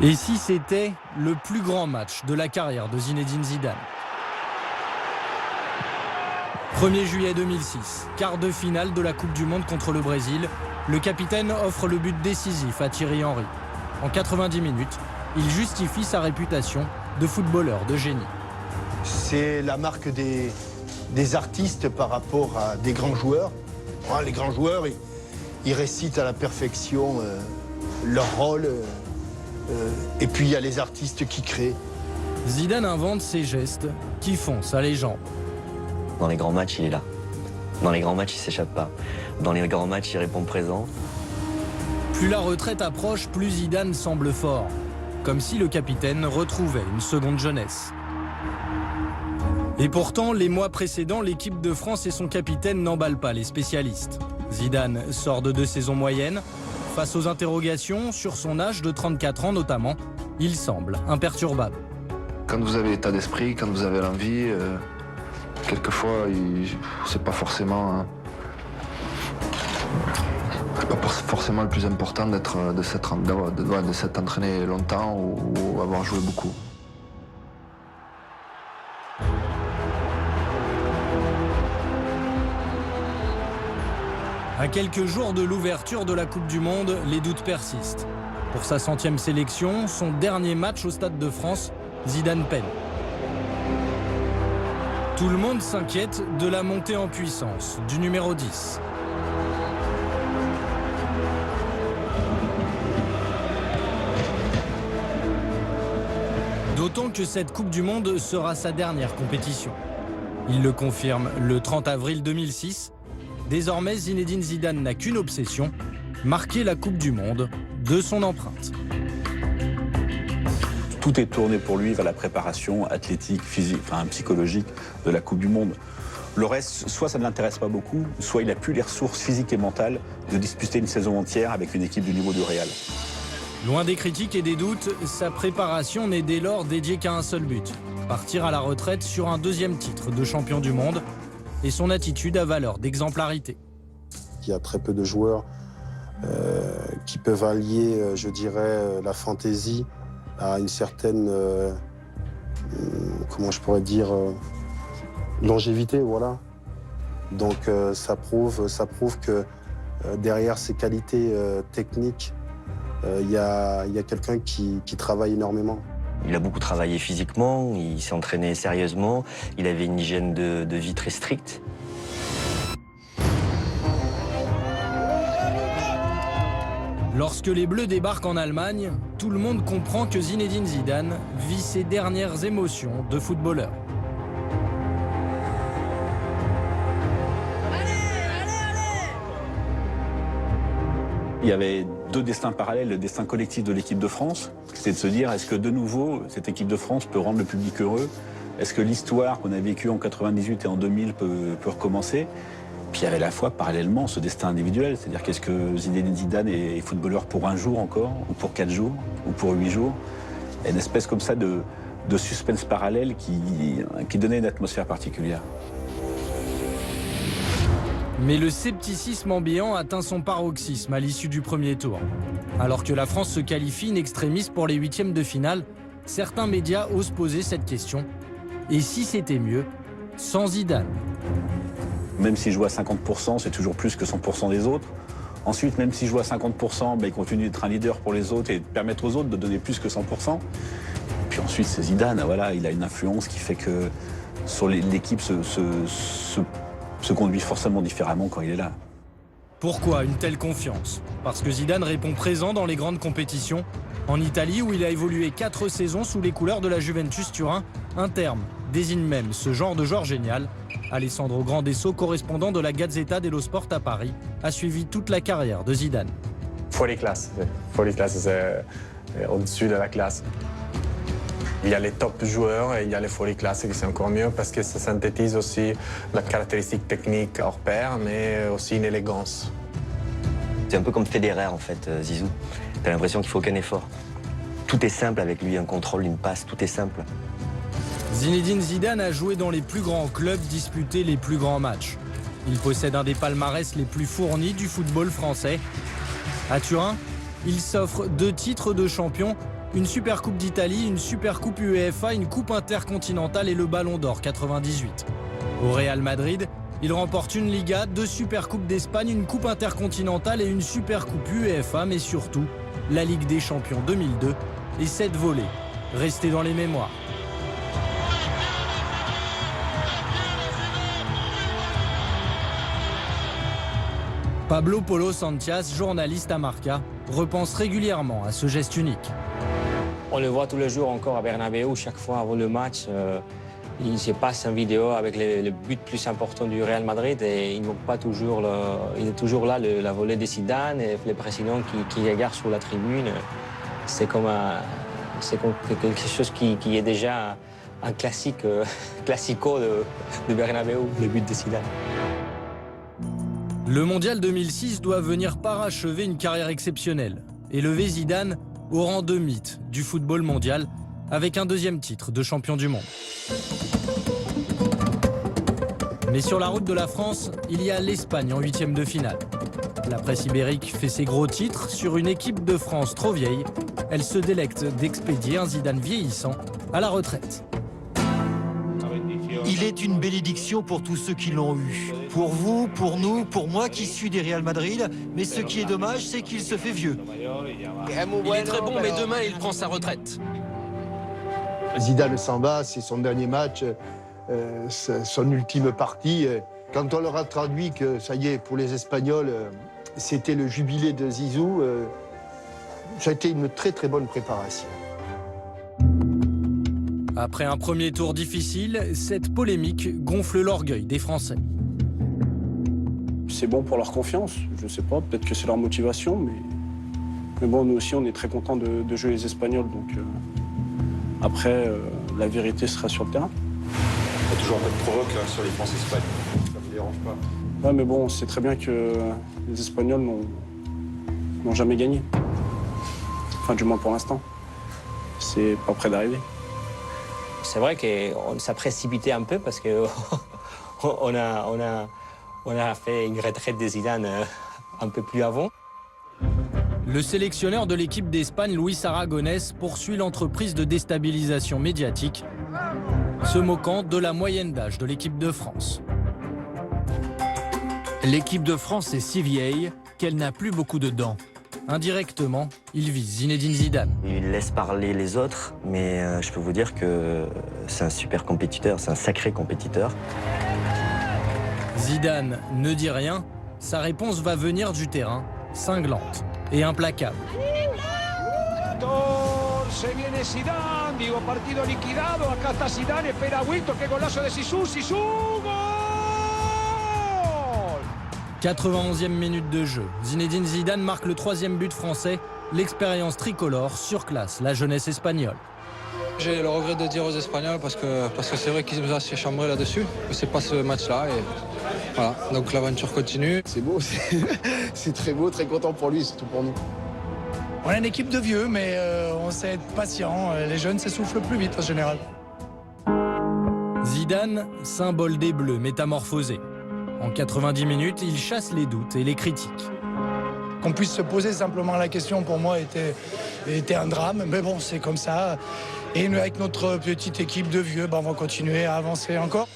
Et si c'était le plus grand match de la carrière de Zinedine Zidane? 1er juillet 2006, quart de finale de la Coupe du Monde contre le Brésil. Le capitaine offre le but décisif à Thierry Henry. En 90 minutes, il justifie sa réputation de footballeur de génie. C'est la marque des artistes par rapport à des grands joueurs. Les grands joueurs, ils récitent à la perfection leur rôle. Et puis il y a les artistes qui créent. Zidane invente ces gestes qui font sa légende. Dans les grands matchs, il est là. Dans les grands matchs, il s'échappe pas. Dans les grands matchs, il répond présent. Plus la retraite approche, plus Zidane semble fort. Comme si le capitaine retrouvait une seconde jeunesse. Et pourtant, les mois précédents, l'équipe de France et son capitaine n'emballent pas les spécialistes. Zidane sort de 2 saisons moyennes. Face aux interrogations sur son âge de 34 ans notamment, il semble imperturbable. Quand vous avez l'état d'esprit, quand vous avez l'envie, quelquefois, c'est pas forcément le plus important de s'être entraîné longtemps ou avoir joué beaucoup. À quelques jours de l'ouverture de la Coupe du Monde, les doutes persistent. Pour sa 100e sélection, son dernier match au Stade de France, Zidane peine. Tout le monde s'inquiète de la montée en puissance du numéro 10. D'autant que cette Coupe du Monde sera sa dernière compétition. Il le confirme le 30 avril 2006. Désormais, Zinedine Zidane n'a qu'une obsession, marquer la Coupe du Monde de son empreinte. Tout est tourné pour lui vers la préparation athlétique, physique, psychologique de la Coupe du Monde. Le reste, soit ça ne l'intéresse pas beaucoup, soit il n'a plus les ressources physiques et mentales de disputer une saison entière avec une équipe du niveau du Real. Loin des critiques et des doutes, sa préparation n'est dès lors dédiée qu'à un seul but. Partir à la retraite sur un 2e titre de champion du monde. Et son attitude a valeur d'exemplarité. Il y a très peu de joueurs qui peuvent allier, je dirais, la fantaisie à une certaine, comment je pourrais dire, longévité, voilà. Donc ça prouve que derrière ces qualités techniques, il y a quelqu'un qui travaille énormément. Il a beaucoup travaillé physiquement, il s'est entraîné sérieusement, il avait une hygiène de vie très stricte. Lorsque les Bleus débarquent en Allemagne, tout le monde comprend que Zinedine Zidane vit ses dernières émotions de footballeur. Il y avait 2 destins parallèles, le destin collectif de l'équipe de France, c'était de se dire est-ce que de nouveau cette équipe de France peut rendre le public heureux? Est-ce que l'histoire qu'on a vécue en 98 et en 2000 peut recommencer? Puis il y avait à la fois parallèlement ce destin individuel, c'est-à-dire qu'est-ce que Zinedine Zidane est footballeur pour 1 jour encore, ou pour 4 jours, ou pour 8 jours? Il y a une espèce comme ça de suspense parallèle qui donnait une atmosphère particulière. Mais le scepticisme ambiant atteint son paroxysme à l'issue du premier tour. Alors que la France se qualifie in extremis pour les 8e de finale, certains médias osent poser cette question. Et si c'était mieux sans Zidane? Même s'il joue à 50%, c'est toujours plus que 100% des autres. Ensuite, même s'il joue à 50%, il continue d'être un leader pour les autres et de permettre aux autres de donner plus que 100%. Puis ensuite, c'est Zidane, voilà, il a une influence qui fait que sur l'équipe se conduit forcément différemment quand il est là. Pourquoi une telle confiance? Parce que Zidane répond présent dans les grandes compétitions. En Italie, où il a évolué 4 saisons sous les couleurs de la Juventus Turin, un terme désigne même ce genre de joueur génial. Alessandro Grandesso, correspondant de la Gazzetta dello Sport à Paris, a suivi toute la carrière de Zidane. Folie classe, c'est au-dessus de la classe. Il y a les top joueurs et il y a les folies classes qui c'est encore mieux parce que ça synthétise aussi la caractéristique technique hors pair, mais aussi une élégance. C'est un peu comme Federer en fait, Zizou. T'as l'impression qu'il faut aucun effort. Tout est simple avec lui, un contrôle, une passe, tout est simple. Zinedine Zidane a joué dans les plus grands clubs, disputé les plus grands matchs. Il possède un des palmarès les plus fournis du football français. À Turin, il s'offre 2 titres de champion une Super Coupe d'Italie, une Super Coupe UEFA, une Coupe intercontinentale et le Ballon d'Or 98. Au Real Madrid, il remporte une Liga, 2 Super Coupes d'Espagne, une Coupe intercontinentale et une Super Coupe UEFA, mais surtout la Ligue des Champions 2002 et 7 volées, restées dans les mémoires. Pablo Polo Santias, journaliste à Marca, repense régulièrement à ce geste unique. On le voit tous les jours encore à Bernabéu, chaque fois avant le match. Il se passe une vidéo avec le but plus important du Real Madrid et il manque pas toujours. Il est toujours là, la volée de Zidane et le président qui regarde sur la tribune. C'est comme quelque chose qui est déjà un classico de Bernabéu, le but de Zidane. Le Mondial 2006 doit venir parachever une carrière exceptionnelle, élever Zidane au rang de mythe du football mondial avec un 2e titre de champion du monde. Mais sur la route de la France, il y a l'Espagne en 8e de finale. La presse ibérique fait ses gros titres sur une équipe de France trop vieille. Elle se délecte d'expédier un Zidane vieillissant à la retraite. Il est une bénédiction pour tous ceux qui l'ont eu. Pour vous, pour nous, pour moi qui suis des Real Madrid. Mais ce qui est dommage, c'est qu'il se fait vieux. Il est très bon, mais demain, il prend sa retraite. Zidane s'en va, c'est son dernier match, son ultime partie. Quand on leur a traduit que ça y est, pour les Espagnols, c'était le jubilé de Zizou, ça a été une très très bonne préparation. Après un premier tour difficile, cette polémique gonfle l'orgueil des Français. C'est bon pour leur confiance, je sais pas, peut-être que c'est leur motivation, mais bon, nous aussi, on est très contents de jouer les Espagnols, donc après, la vérité sera sur le terrain. Il y a toujours un peu de provoque là, sur les France-Espagne, ça ne me dérange pas. Ouais, mais bon, on sait très bien que les Espagnols n'ont jamais gagné. Enfin, du moins pour l'instant. C'est pas près d'arriver. C'est vrai qu'on s'est précipité un peu parce qu'on a fait une retraite de Zidane un peu plus avant. Le sélectionneur de l'équipe d'Espagne, Luis Aragonès, poursuit l'entreprise de déstabilisation médiatique, se moquant de la moyenne d'âge de l'équipe de France. L'équipe de France est si vieille qu'elle n'a plus beaucoup de dents. Indirectement, il vise Zinedine Zidane. Il laisse parler les autres, mais je peux vous dire que c'est un super compétiteur, c'est un sacré compétiteur. Zidane ne dit rien, sa réponse va venir du terrain, cinglante et implacable. Se viene Zidane, digo partido liquidado, acá está Zidane, espera Wilton, que golazo de Zizou, gol! 91e minute de jeu, Zinedine Zidane marque le 3e but français, l'expérience tricolore surclasse la jeunesse espagnole. J'ai le regret de dire aux Espagnols parce que c'est vrai qu'ils nous ont chambré là-dessus, que c'est pas ce match-là et voilà, donc l'aventure continue. C'est beau, c'est très beau, très content pour lui, surtout pour nous. On a une équipe de vieux, mais on sait être patient. Les jeunes s'essoufflent plus vite en général. Zidane, symbole des Bleus métamorphosés. En 90 minutes, il chasse les doutes et les critiques. Qu'on puisse se poser simplement la question, pour moi, était un drame. Mais bon, c'est comme ça. Et nous, avec notre petite équipe de vieux, on va continuer à avancer encore.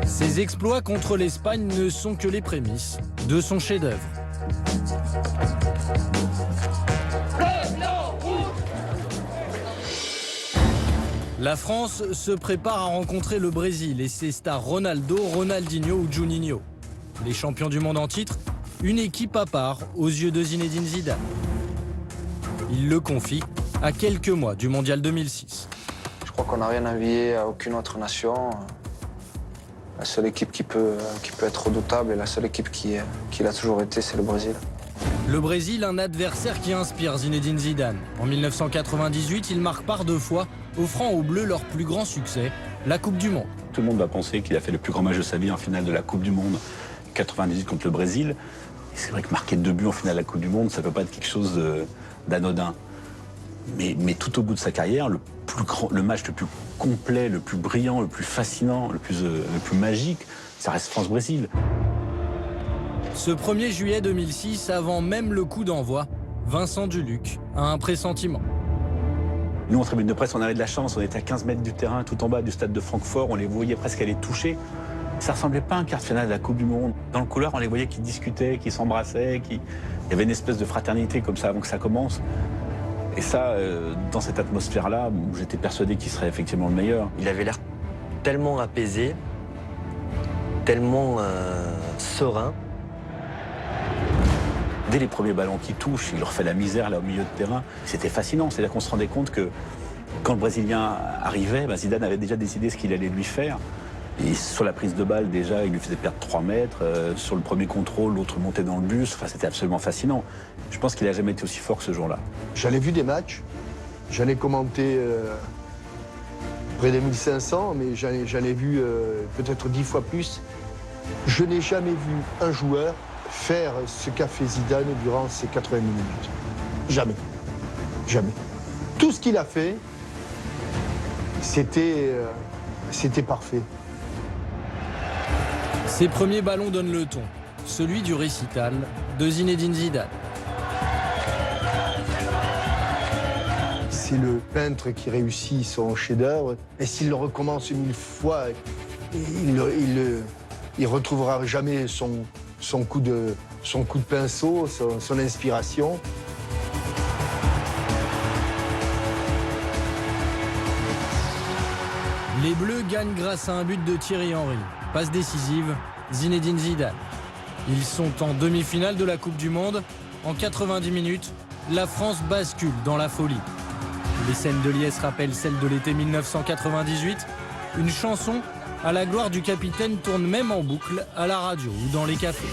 Ses exploits contre l'Espagne ne sont que les prémices de son chef-d'œuvre. La France se prépare à rencontrer le Brésil et ses stars Ronaldo, Ronaldinho ou Juninho. Les champions du monde en titre, une équipe à part aux yeux de Zinedine Zidane. Il le confie à quelques mois du Mondial 2006. Je crois qu'on n'a rien envié à aucune autre nation. La seule équipe qui peut être redoutable et la seule équipe qui l'a toujours été, c'est le Brésil. Le Brésil, un adversaire qui inspire Zinedine Zidane. En 1998, il marque par 2 fois, offrant aux Bleus leur plus grand succès, la Coupe du Monde. Tout le monde va penser qu'il a fait le plus grand match de sa vie en finale de la Coupe du Monde 98 contre le Brésil. Et c'est vrai que marquer 2 buts en finale de la Coupe du Monde, ça ne peut pas être quelque chose d'anodin. Mais tout au bout de sa carrière, le match le plus complet, le plus brillant, le plus fascinant, le plus magique, ça reste France-Brésil. Ce 1er juillet 2006, avant même le coup d'envoi, Vincent Duluc a un pressentiment. Nous, en tribune de presse, on avait de la chance, on était à 15 mètres du terrain, tout en bas du stade de Francfort, on les voyait presque aller toucher. Ça ressemblait pas à un quart de finale de la Coupe du Monde. Dans le couloir, on les voyait qui discutaient, qui s'embrassaient, il y avait une espèce de fraternité comme ça avant que ça commence. Et ça, dans cette atmosphère-là, j'étais persuadé qu'il serait effectivement le meilleur. Il avait l'air tellement apaisé, tellement serein. Dès les premiers ballons qu'il touche, il leur fait la misère là au milieu de terrain. C'était fascinant, c'est-à-dire qu'on se rendait compte que quand le Brésilien arrivait, Zidane avait déjà décidé ce qu'il allait lui faire. Et sur la prise de balle, déjà, il lui faisait perdre 3 mètres. Sur le premier contrôle, l'autre montait dans le bus. Enfin, c'était absolument fascinant. Je pense qu'il n'a jamais été aussi fort que ce jour-là. J'en ai vu des matchs. J'en ai commenté près de 1500, mais j'en ai vu peut-être 10 fois plus. Je n'ai jamais vu un joueur faire ce qu'a fait Zidane durant ces 80 minutes. Jamais. Jamais. Tout ce qu'il a fait, c'était parfait. Ses premiers ballons donnent le ton, celui du récital de Zinedine Zidane. C'est le peintre qui réussit son chef-d'œuvre, et s'il le recommence 1000 fois, il retrouvera jamais son coup de pinceau, son inspiration. Les Bleus gagnent grâce à un but de Thierry Henry. Passe décisive, Zinedine Zidane. Ils sont en demi-finale de la Coupe du Monde. En 90 minutes, la France bascule dans la folie. Les scènes de liesse rappellent celles de l'été 1998. Une chanson à la gloire du capitaine tourne même en boucle à la radio ou dans les cafés.